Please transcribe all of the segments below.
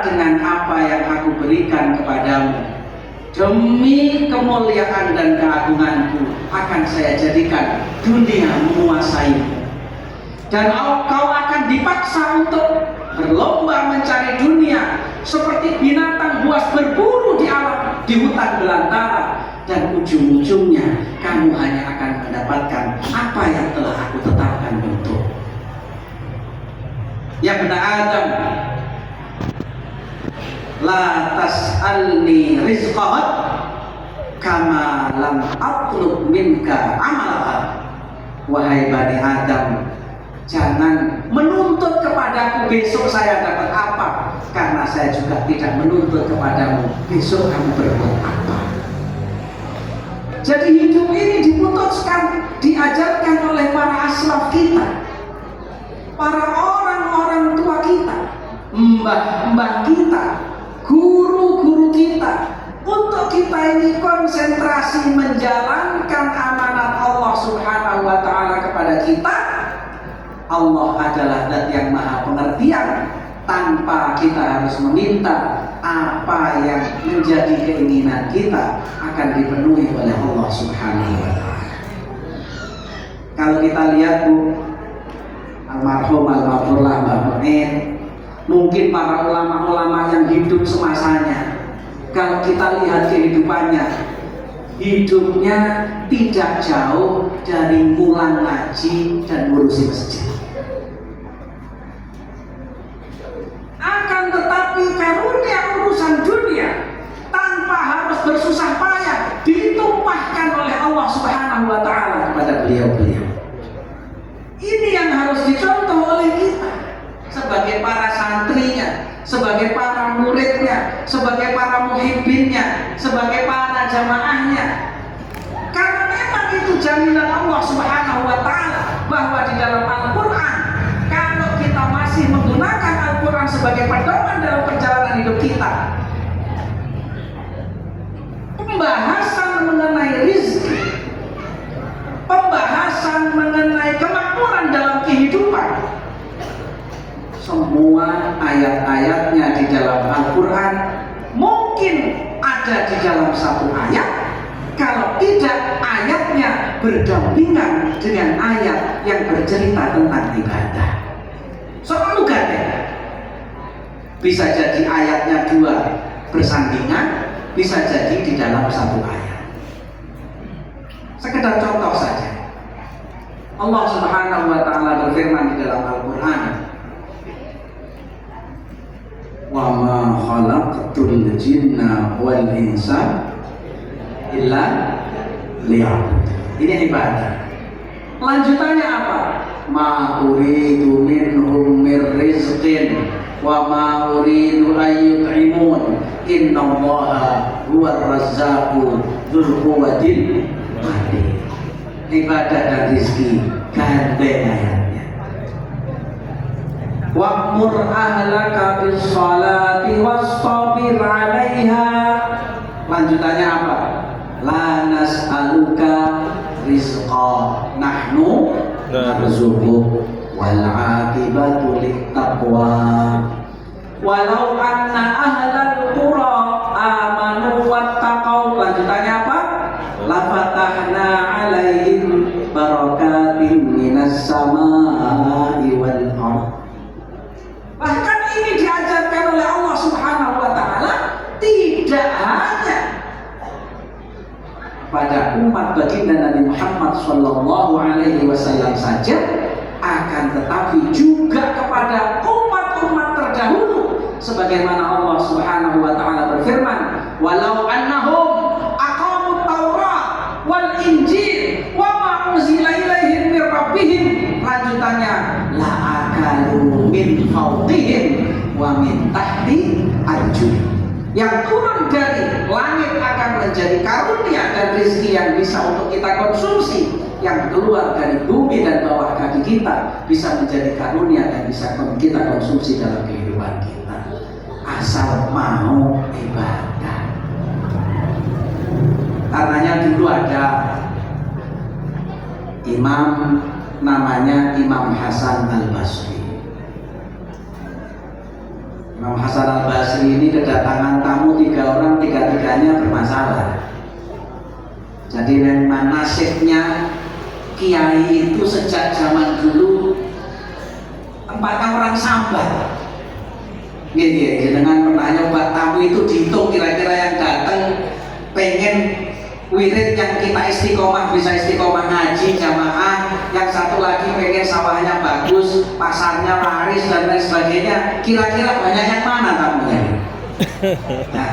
dengan apa yang aku berikan kepadamu. Demi kemuliaan dan keagunganku akan saya jadikan dunia menguasaimu. Dan kau akan dipaksa untuk berlomba mencari dunia seperti binatang buas berburu di alam, di hutan belantara. Dan ujung-ujungnya kamu hanya akan mendapatkan apa yang telah aku tetapkan untuk. Ya bani Adam, la tas'alni rizqahat kama lam atlub minka amalahat. Wahai bani Adam, jangan menuntut kepadaku besok saya dapat apa, karena saya juga tidak menuntut kepadamu besok kamu berbuat apa. Jadi hidup ini diputuskan, diajarkan oleh para aslaf kita, para orang-orang tua kita, mbah-mbah kita, guru-guru kita, untuk kita ini konsentrasi menjalankan amanat Allah Subhanahu wa Ta'ala kepada kita. Allah adalah zat yang maha pengertian, tanpa kita harus meminta. Apa yang menjadi keinginan kita akan dipenuhi oleh Allah Subhanahu wa Ta'ala. Kalau kita lihat Bu, almarhum almarhumlah Mbak Mu'in, mungkin para ulama-ulama yang hidup semasanya, kalau kita lihat kehidupannya, hidupnya tidak jauh dari ngulang ngaji dan ngurusi masjid. Akan tetapi karunia urusan dunia tanpa harus bersusah payah ditumpahkan oleh Allah Subhanahu wa Ta'ala kepada beliau-beliau. Ini yang harus dicontoh oleh kita sebagai para santrinya, sebagai para muridnya, sebagai para muhibbinnya, sebagai para jamaahnya. Karena memang itu jaminan Allah Subhanahu wa Ta'ala bahwa di dalam Al-Quran, kalau kita masih menggunakan Al-Quran sebagai pedoman dalam perjalanan hidup kita, pembahasan mengenai rizki, pembahasan mengenai kemakmuran dalam kehidupan, semua ayat-ayatnya di dalam Al-Quran mungkin ada di dalam satu ayat, kalau tidak ayatnya berdampingan dengan ayat yang bercerita tentang ibadah. Soal ganda, bisa jadi ayatnya dua bersandingan, bisa jadi di dalam satu ayat. Sekedar contoh saja, Allah Subhanahu wa Ta'ala berfirman di dalam Al-Quran, wa ma khalaqtul jinna wal insa illa liya'budun. Ini ibadah. Lanjutannya apa? Ma uridu minhum mir rizqin wa ma uridu ayyut'imun innallaha huwar razzaqu dzul quwwatil matin. Ibadah dan rizki gandeng ayatnya. Wa'mur ahlaka bis salati wastabir 'alaiha. Lanjutannya apa? La nas'aluka rizqa nahnu narzuquk wal 'aqibatu littaqwa. Walau anna ahlal qura amanu wattaqau. Lanjutannya apa? La fatahna 'alaihim barakatin minas samaa'i wal ardh. Bahkan ini diajarkan oleh Allah Subhanahu wa Ta'ala tidak hanya pada umat baginda Nabi Muhammad Sallallahu Alaihi Wasallam saja, akan tetapi juga kepada umat-umat terdahulu, sebagaimana Allah Subhanahu wa Ta'ala berfirman, walau annahum aqamut Taurat wal Injil wa ma unzila ilaihim mir rabbihim. Lanjutannya, la akalu min fawqihim wa min tahti arjulihim. Yang turun dari langit akan menjadi karunia dan rezeki yang bisa untuk kita konsumsi. Yang keluar dari bumi dan bawah kaki kita bisa menjadi karunia dan bisa kita konsumsi dalam kehidupan kita, asal mau ibadah. Karenanya dulu ada imam namanya Imam Hasan Al-Basri. Imam Imam Hasan Al-Basri ini kedatangan tamu 3 orang, 3-3-nya bermasalah. Jadi memang nasibnya kiai itu sejak zaman dulu tempatnya orang sambat. Gini, dengan pernah nyoba tamu itu dihitung kira-kira yang datang pengen wirid yang kita istiqomah, bisa istiqomah ngaji jamaah, yang satu lagi pengen sawahnya bagus, pasarnya laris dan lain sebagainya. Kira-kira banyak yang mana tamunya? Nah,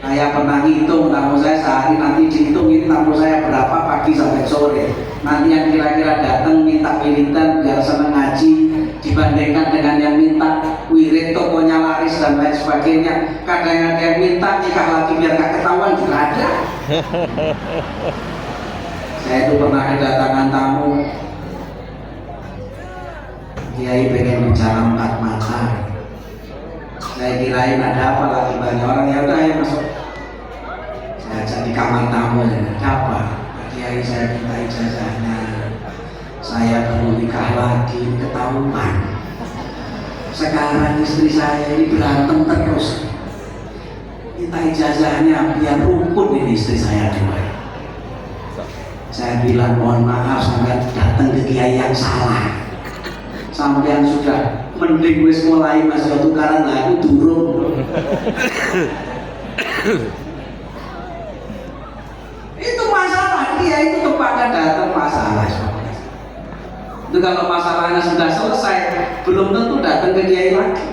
saya pernah ngitung tamu saya sehari, nanti dihitung ini tamu saya berapa pagi sampai sore. Nanti yang kira-kira datang minta wiridan biar seneng ngaji dibandingkan dengan yang minta wirid tokonya laris dan lain sebagainya. Kadang ada yang minta nikah lagi biar gak ketahuan, juga ada. Saya itu pernah kedatangan tamu, kiai pengen bicara 4 mata. Saya kirain ada apa lagi, banyak orang, ya udah ayo masuk. Saya ajak di kamar tamu, ada apa? Kiai, saya minta ijazahnya. Saya baru nikah lagi, ketahuan. Sekarang istri saya ini berantem terus. Minta ijazahnya biar rukun ini istri saya dua. Saya bilang mohon maaf, sampai datang ke kiai yang salah. Sampean sudah mending wis mulai masih tukaran lagu durung. Itu masalah, dia itu tempatnya datang masalah. Itu kalau masalahnya sudah selesai, belum tentu datang ke kiai lagi.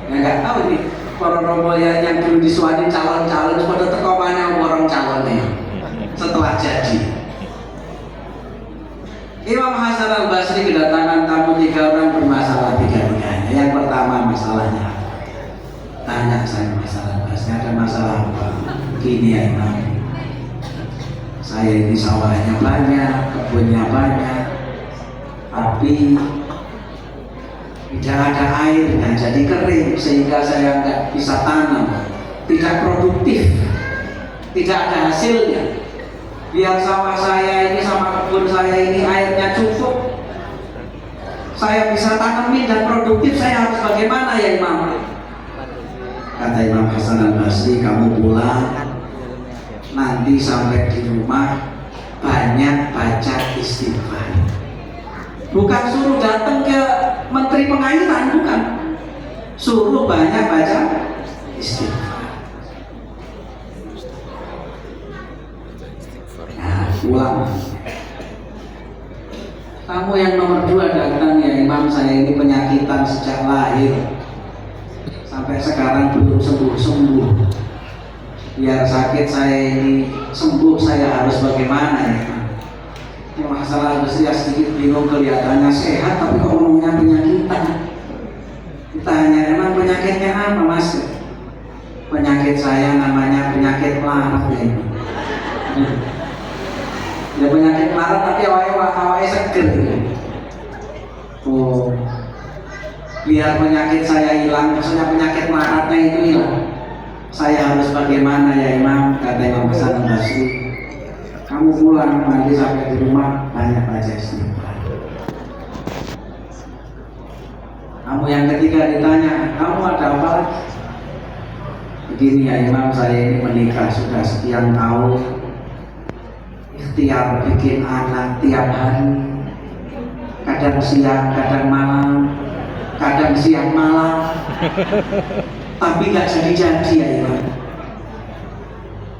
Ya nggak tahu ini para romo yang belum disuani calon-calon pada tekomannya orang calonnya setelah jadi. Imam Hasan Al-Basri kedatangan tamu 3 orang bermasalah 3-3-nya. Yang pertama masalahnya, tanya saya masalah Al-Basri, ada masalah apa? Gini ya Imam, saya ini sawahnya banyak, kebunnya banyak, tapi tidak ada air dan jadi kering sehingga saya nggak bisa tanam, tidak produktif, tidak ada hasilnya. Biar sawah saya ini sama kebun saya ini airnya cukup, saya bisa tanamin dan produktif, saya harus bagaimana ya Imam? Kata Imam Hasan Al-Basri, kamu pulang nanti sampai di rumah banyak baca istighfar. Bukan suruh datang ke menteri pengairan, bukan. Suruh banyak baca istighfar. Nah, pulang. Kamu yang nomor 2 datang, ya Imam, saya ini penyakitan sejak lahir sampai sekarang belum sembuh-sembuh. Biar sakit saya ini sembuh, saya harus bagaimana ya? Masalah Basri sedikit bingung, kelihatannya sehat tapi kok ngomongnya penyakitan. Ditanya, emang penyakitnya apa Mas? Penyakit saya namanya penyakit melarat ya. Ya penyakit melarat tapi awalnya seger. Oh, biar penyakit saya hilang, maksudnya penyakit melaratnya itu hilang, saya harus bagaimana ya Imam? Kata Imam Hasan Al-Basri, kamu pulang nanti sampai di rumah banyak baca istighfar. Kamu yang ketiga ditanya, kamu ada apa lagi? Begini ya Imam, saya ini menikah sudah sekian tahun, ikhtiar bikin anak tiap hari, kadang siang, kadang malam, kadang siang malam, tapi gak jadi-jadi ya Imam.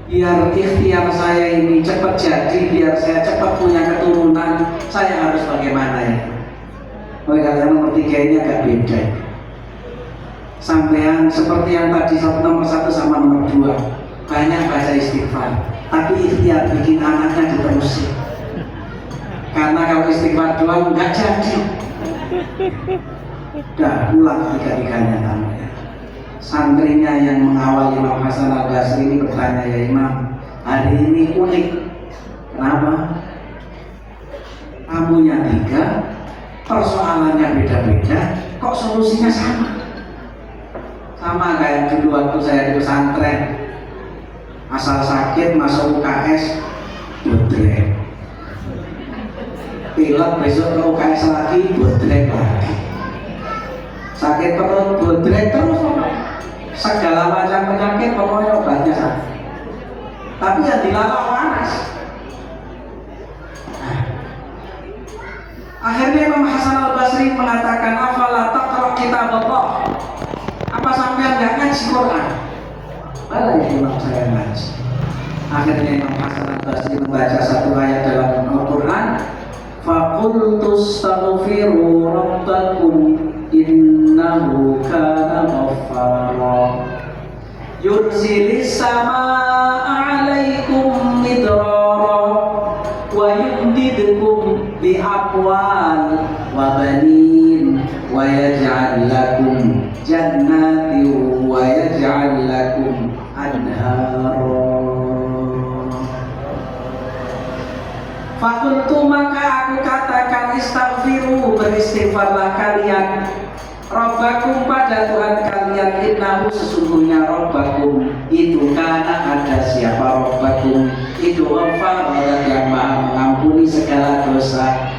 Biar ikhtiar saya ini cepat jadi, biar saya cepat punya keturunan, saya harus bagaimana ya? Oleh karena nomor 3 ini agak beda. Sampean seperti yang tadi nomor 1 sama nomor 2, banyak baca istighfar, tapi ikhtiar bikin anaknya diterusin. Karena kalau istighfar doang nggak jadi. Udah pulang 3-3-nya tamunya. Santrinya yang mengawal Imam Hasan Al-Basri ini bertanya, ya Imam, hari ini unik. Kenapa? Tamunya 3, persoalannya beda-beda, kok solusinya sama? Sama kayak dulu waktu saya di pesantren, asal sakit masuk UKS, bodrek. Pilek besok ke UKS lagi, bodrek lagi. sakit perut, bodrek terus, segala macam penyakit pokoknya obatnya sama. Tapi yang dilalak panas. Akhirnya Imam Hasan Al-Basri mengatakan, afala taqra kitab Allah. Apa sampean enggak ngaji Quran? Malah ya Imam saya ngaji. Akhirnya Imam Hasan Al-Basri membaca satu ayat dalam Al-Quran, faqultu astaghfiru rabbakum innahu kana ghaffara yursilis samaa'a 'alaikum midrara wa yumdidkum bi amwal wa banin wa yaj'al lakum jannatin wa yaj'al lakum anhara. Fakultu maka aku katakan istaghfiru, beristighfarlah kalian, Rabbakum pada Tuhan kalian, innahu sesungguhnya Rabbakum itu karena ada siapa Rabbakum itu Ghafar yang maha mengampuni segala dosa.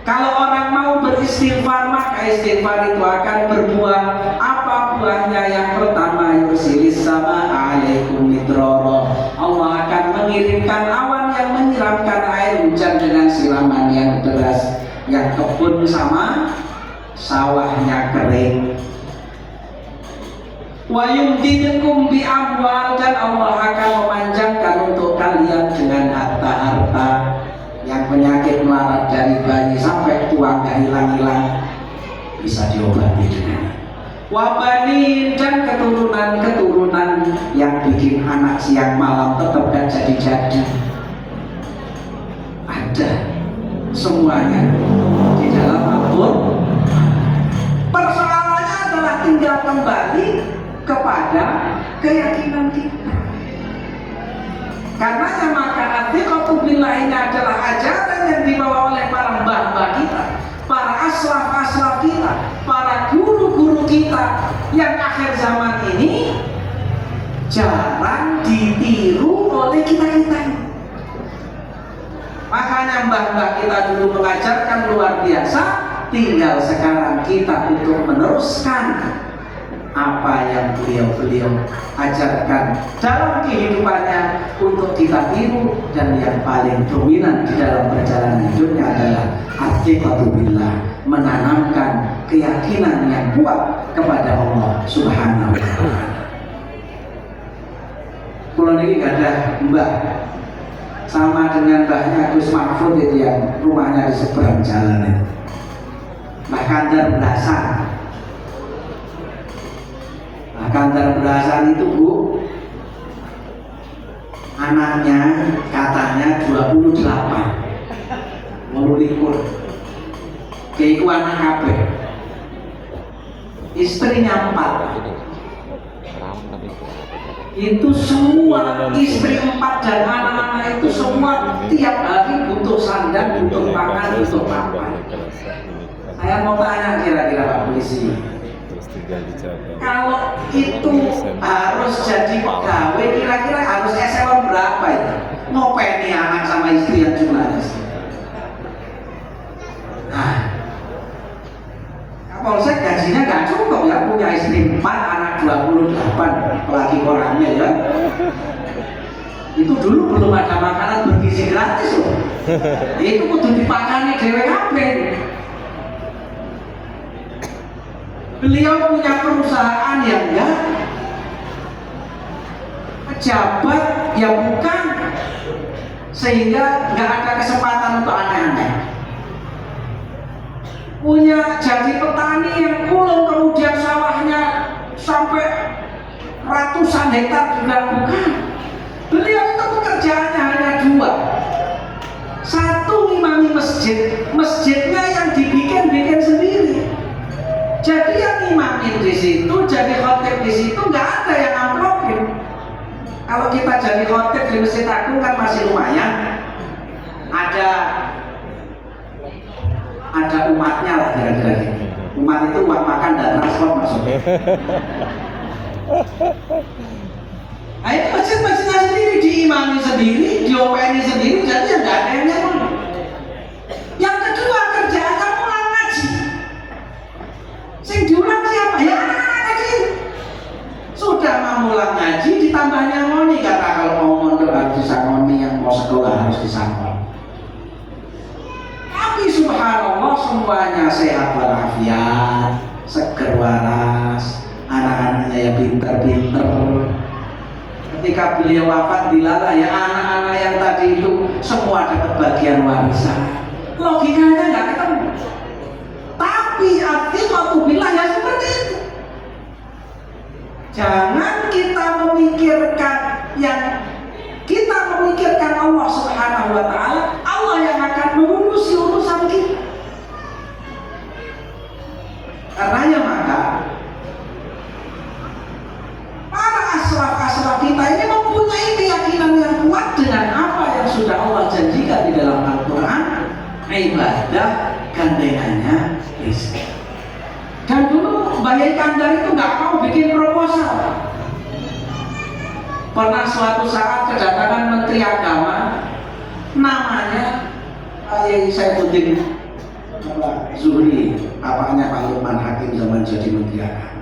Kalau orang mau beristighfar maka istighfar itu akan berbuah. Apa buahnya? Yang pertama, yursilis sama alaikum midrara, Allah akan mengirimkan awan yang menyiramkan air hujan dengan siraman yang deras, yang kebun sama sawahnya kering. Wa yumdidukum bi amwal, dan Allah akan memanjangkan untuk kalian dengan harta-harta. Yang penyakit melarat dari bayi sampai tua gak hilang-hilang bisa diobati dengan wabanin, dan keturunan-keturunan yang bikin anak siang malam tetap gak jadi-jadi. Ada semuanya di dalam Al-Quran. Persoalannya adalah tinggal kembali kepada keyakinan kita. Karena maka athiqatu billah ini adalah ajaran yang dibawa oleh para mbah-mbah kita, para aslaf-aslaf kita, para guru-guru kita, yang akhir zaman ini jarang ditiru oleh kita-kita. Makanya mbah-mbah kita dulu mengajarkan luar biasa, tinggal sekarang kita untuk meneruskan apa yang beliau ajarkan dalam kehidupannya untuk kita tiru. Dan yang paling dominan di dalam perjalanan hidupnya adalah athiqatu billah, menanamkan keyakinan yang kuat kepada Allah Subhanahu wa ta'ala. Kalau ini gak ada mbah, sama dengan mbahnya Gus Mahfud itu yang rumahnya di seberang jalan itu, Mbah Kandar Belasan. Kantor Belasan itu Bu, anaknya katanya 28 melulikur keiku anak kabeh, istrinya 4. Itu semua istri 4 dan anak-anak itu semua tiap hari butuh sandang, butuh makan, butuh makan. Saya mau tanya kira-kira Pak Polisi, kalau itu harus jadi pegawai, kira-kira harus eselon berapa itu? Ngopeni anak sama istri yang jumlahnya. Nah, Kapolsek gajinya nggak cukup ya, punya istri 4, anak 28, apalagi orangnya ya. Itu dulu belum ada makanan bergizi gratis loh. Itu kudu dipakani dhewe kabeh. Beliau punya perusahaan yang ya, pejabat ya bukan, sehingga nggak ada kesempatan untuk aneh-aneh. Punya jadi petani yang ulung, kemudian sawahnya sampai ratusan hektar juga bukan. Beliau itu pekerjaannya hanya 2. Satu, ngimami masjid, masjidnya yang dibikin sendiri. Jadi yang imamin di situ, jadi khotib di situ, nggak ada yang amplopin. Kalau kita jadi khotib di Masjid Agung kan masih lumayan, ada umatnya lah kira-kira. Umat itu umat makan dan transport maksudnya. Nah ini masjid-masjidnya sendiri, diimami sendiri, diopeni sendiri, jadi ya nggak ada yang nyambung. Yang kedua, kerjaannya pulang ngaji. Sing diulang ya anak-anak tadi sudah mau mulang ngaji ditambahnya ngoni, kata kalau mau mondok harus disangoni, yang mau sekolah harus disangoni. Tapi subhanallah semuanya sehat walafiat, seger waras, anak-anaknya ya pinter-pinter. Ketika beliau wafat dilala ya anak-anak yang tadi itu semua dapat bagian warisan. Logikanya nggak ketemu. Tapi afiqatu billah ya seperti itu. Jangan kita memikirkan kita memikirkan Allah Subhanahu wa taala, Allah yang akan mengurusi urusan kita. Karenanya maka para asraf kita ini mempunyai keyakinan yang kuat dengan apa yang sudah Allah janjikan di dalam Al-Quran, ibadah gandengannya rezeki. Dan dulu Mbah Yai Kandar itu nggak mau bikin proposal. Pernah suatu saat kedatangan Menteri Agama, namanya Yai Saifuddin Zuhri, apanya Pak Lukman Hakim zaman jadi Menteri Agama.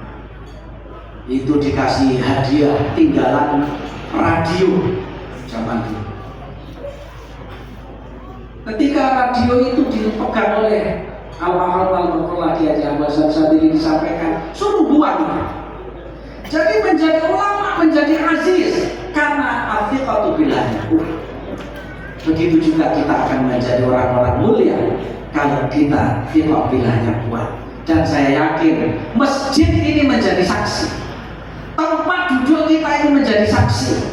Itu dikasih hadiah tinggalan radio zaman dulu. Ketika radio itu dipegang oleh Al-Mahal lagi aja bahasa sendiri disampaikan, suruh buang. Jadi menjadi ulama, menjadi aziz karena afiqatu billah. Begitu juga kita akan menjadi orang-orang mulia kalau kita afiqatu billahnya kuat. Dan saya yakin masjid ini menjadi saksi, tempat duduk kita ini menjadi saksi,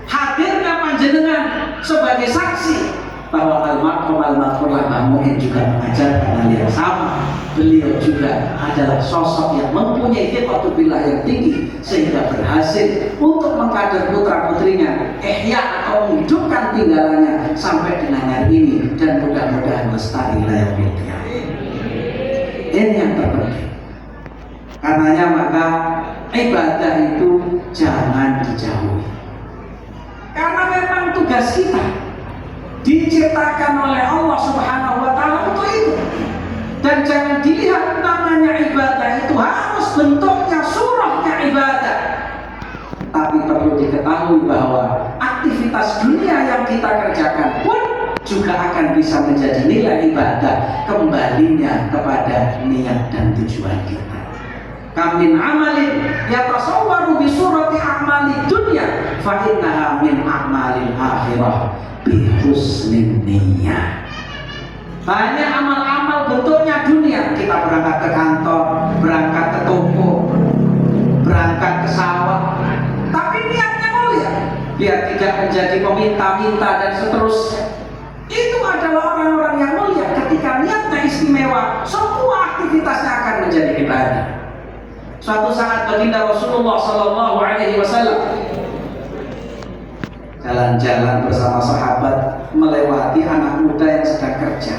hadirnya panjenengan sebagai saksi bahwa almarhum Mbah Muin juga mengajarkan hal yang sama. Beliau juga adalah sosok yang mempunyai afiqatu billah yang tinggi sehingga berhasil untuk mengkader putra putrinya ihya atau menghidupkan tinggalannya sampai dengan hari ini, dan mudah-mudahan lestari ila yaumil qiyamah. Ini yang terpenting. Karenanya maka ibadah itu jangan dijauhi, karena memang tugas kita diciptakan oleh Allah Subhanahu wa taala untuk itu. Dan jangan dilihat namanya ibadah itu harus bentuknya surahnya ibadah. Tapi perlu diketahui bahwa aktivitas dunia yang kita kerjakan pun juga akan bisa menjadi nilai ibadah, kembalinya kepada niat dan tujuan kita. Kamin amalin yatasawwaru bi surati a'mali dunya fa innaha min a'malil akhirah bi husnin niyyah. Banyak amal-amal bentuknya dunia. Kita berangkat ke kantor, berangkat ke toko, berangkat ke sawah, tapi niatnya mulia, biar tidak menjadi peminta-minta dan seterusnya. Itu adalah orang-orang yang mulia. Ketika niatnya istimewa, semua aktivitasnya akan menjadi ibadah. Suatu saat baginda Rasulullah SAW jalan-jalan bersama sahabat melewati anak muda yang sedang kerja.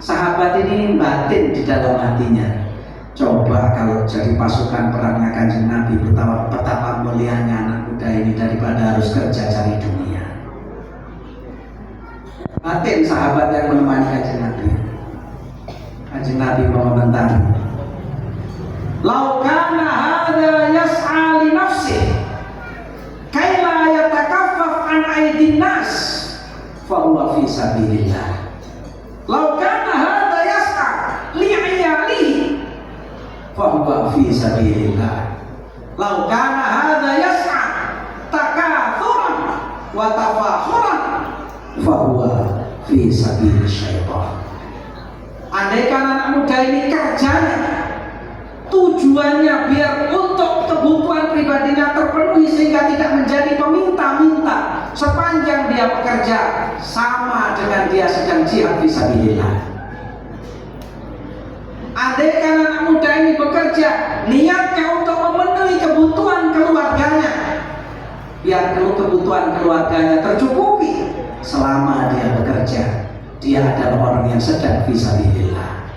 Sahabat ini batin di dalam hatinya, coba kalau jadi pasukan perangnya Kanjeng Nabi, betapa mulianya anak muda ini daripada harus kerja cari dunia. Batin sahabat yang menemani Kanjeng Nabi. Kanjeng Nabi mengomentari, "Lau kana hadza yas'a li nafsihi kai la yatakaffaf an aidin nas fa huwa fi sabilillah. Lau kana hadza yas'a li 'iyalihi fa huwa fi sabilillah. Lau kana hadza yas'a takathuran wa tafakhuran fa huwa fi sabilil syaitan." Andaikan anak muda ini kerjanya tujuannya biar untuk kebutuhan pribadinya terpenuhi sehingga tidak menjadi peminta-minta sepanjang dia bekerja, sama dengan dia sedang jihad fisabilillah. Andaikan anak muda ini bekerja niatnya untuk memenuhi kebutuhan keluarganya, biar kebutuhan keluarganya tercukupi selama dia bekerja, dia adalah orang yang sedang fisabilillah.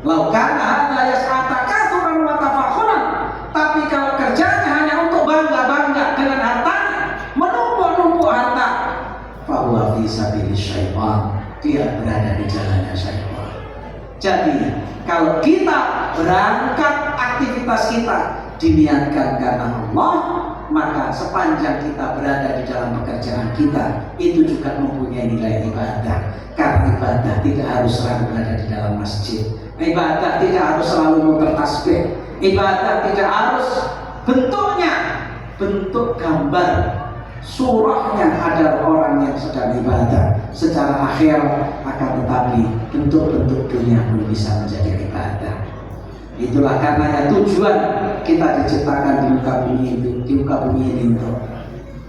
Laukana hadza yas'ata kathuran wa tafakhuran. Tapi kalau kerjanya hanya untuk bangga-bangga dengan hartanya, menumpuk-numpuk harta, fa huwa fi sabilis syaitan, dia berada di jalannya syaitan. Jadi kalau kita berangkat aktivitas kita diniatkan karena Allah, maka sepanjang kita berada di dalam pekerjaan kita, itu juga mempunyai nilai ibadah. Karena ibadah tidak harus selalu berada di dalam masjid, ibadah tidak harus selalu muter tasbih, ibadah tidak harus bentuknya bentuk gambar, surahnya adalah orang yang sedang ibadah secara akhir, akan tetapi bentuk-bentuk dunia pun bisa menjadi ibadah. Itulah karenanya tujuan kita diciptakan di muka bumi ini untuk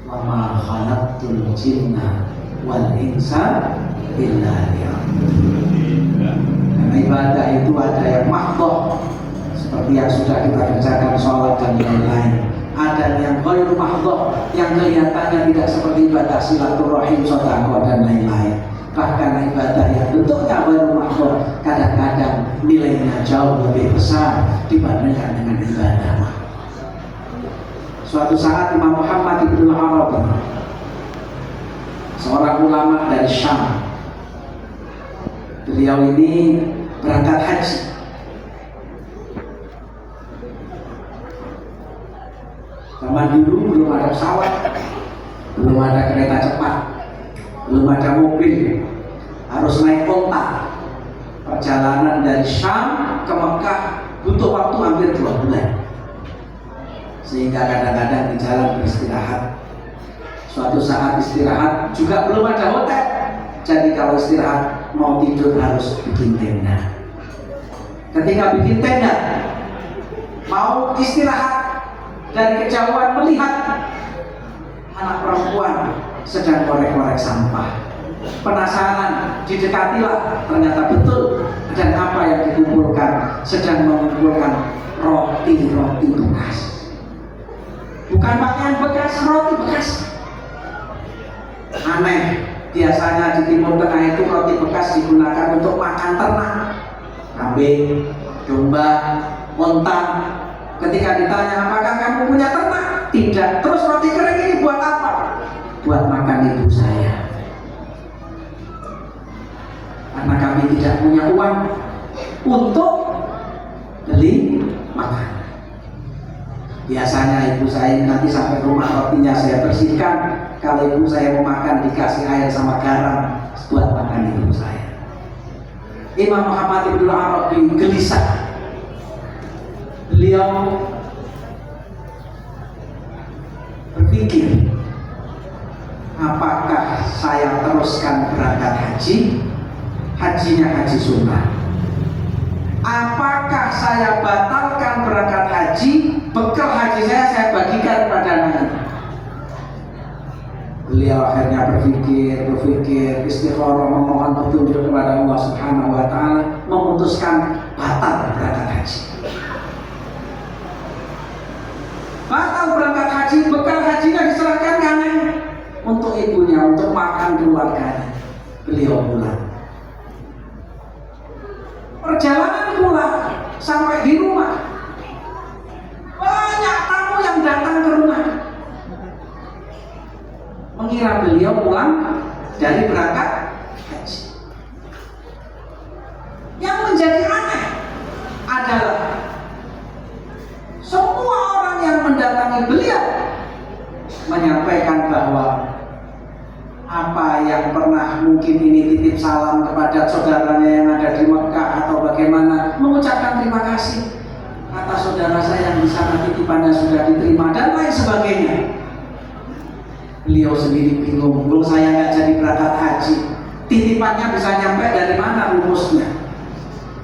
wa ma khalaqtul jinna wal insa illa liya'budun. Karena ibadah itu ada yang mahdhah seperti yang sudah kita kerjakan, sholat dan lain-lain. Ada yang ghairu mahdhah, yang kelihatannya tidak seperti ibadah silaturahim, sedekah dan lain-lain. Bahkan ibadah yang bentuknya ghairu mahdhah kadang-kadang nilainya jauh lebih besar dibandingkan dengan ibadah. Suatu saat Imam Muhammad Ibn Arabi, seorang ulama dari Syam, beliau ini berangkat haji. Zaman dulu belum ada pesawat, belum ada kereta cepat, belum ada mobil, harus naik onta. Perjalanan dari Syam ke Mekah butuh waktu hampir 2 bulan, sehingga kadang-kadang di jalan beristirahat. Suatu saat istirahat juga belum ada hotel, jadi kalau istirahat mau tidur harus bikin tenda. Ketika bikin tenda, mau istirahat, dari kejauhan melihat anak perempuan sedang korek-korek sampah. Penasaran, didekatilah, ternyata betul. Dan apa yang dikumpulkan? Sedang mengumpulkan roti-roti bekas. Bukan pakaian bekas, roti bekas. Aneh, biasanya di Timur Tengah itu roti bekas digunakan untuk makan ternak, kambing, domba, onta. Ketika ditanya, apakah kamu punya ternak? Tidak. Terus roti kering ini buat apa? Buat makan ibu saya. Karena kami tidak punya uang untuk beli makan. Biasanya ibu saya nanti sampai rumah rotinya saya bersihkan. Kalau ibu saya mau makan dikasih air sama garam buat makan ibu saya. Imam Muhammad Ibn Arabi gelisah. Beliau berpikir, apakah saya teruskan berangkat haji? Hajinya haji sunnah. Apakah saya batalkan berangkat haji? Bekal haji saya bagikan pada anak. Beliau akhirnya berpikir, istikharah, memohon petunjuk kepada Allah Subhanahu wa Ta'ala, memutuskan batal berangkat haji. Batal berangkat haji, bekal hajinya diserahkan karena untuk ibunya, untuk makan keluarganya. Beliau pulang. Perjalanan pulang sampai di rumah, banyak tamu yang datang ke rumah, mengira beliau pulang dari berangkat haji. Yang menjadi aneh adalah semua orang yang mendatangi beliau menyampaikan bahwa apa yang pernah mungkin ini titip salam kepada saudaranya yang ada di Mekah atau bagaimana, mengucapkan terima kasih atas saudara saya yang di sana titipannya sudah diterima dan lain sebagainya. Beliau sendiri bingung, belum saya nggak jadi berangkat haji, titipannya bisa nyampe dari mana rumusnya.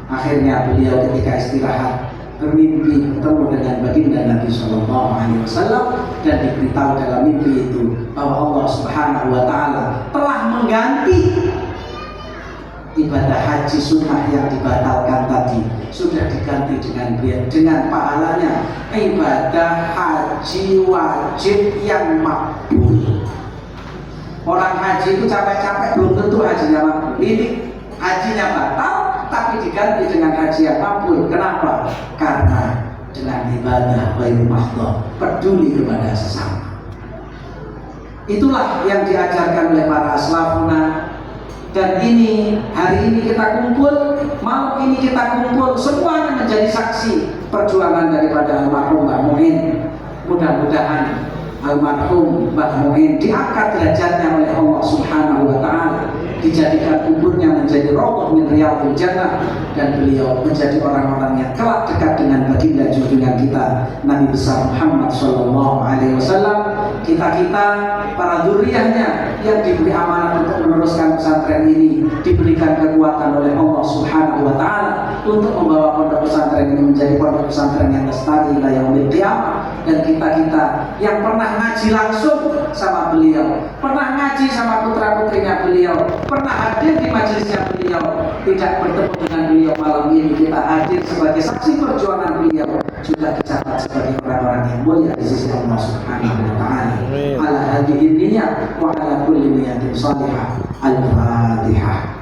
Akhirnya beliau ketika istirahat bermimpi bertemu dengan baginda Nabi Shallallahu Alaihi Wasallam dan diberitahu dalam mimpi itu bahwa Allah Subhanahu Wa Taala telah mengganti ibadah haji sunnah yang dibatalkan tadi, sudah diganti dengan pahalanya ibadah haji wajib yang makbul. Orang haji itu capek-capek belum tentu hajinya makbul. Ini hajinya batal tapi diganti dengan haji yang makbul. Kenapa? Karena dengan ibadah ghairu mahdhah, peduli kepada sesama. Itulah yang diajarkan oleh para aslafuna Dan ini, hari ini kita kumpul, malam ini kita kumpul, semuanya menjadi saksi perjuangan daripada almarhum Mbah Muin. Mudah-mudahan almarhum Mbah Muin diangkat derajatnya oleh Allah Subhanahu wa Ta'ala, dijadikan kuburnya menjadi rawdah min riyadhil jannah, dan beliau menjadi orang-orang yang kelak dekat dengan baginda junjungan kita Nabi besar Muhammad sallallahu alaihi wasallam. Kita para dzurriyyahnya yang diberi amanah untuk meneruskan pesantren ini diberikan kekuatan oleh Allah Subhanahu wa Ta'ala untuk membawa pondok pesantren ini menjadi pondok pesantren yang lestari ila yaumil qiyamah. Dan kita yang pernah ngaji langsung sama beliau, pernah ngaji sama putra-putrinya beliau, pernah hadir di majelisnya beliau, tidak bertemu dengan beliau malam ini, kita hadir sebagai saksi perjuangan beliau, juga dicatat sebagai orang-orang yang mulia di sisi Allah Subhanahu wa Ta'ala. Ala hadhihi niyyah wa ala kulli niyatin salihah. Al-Fatihah.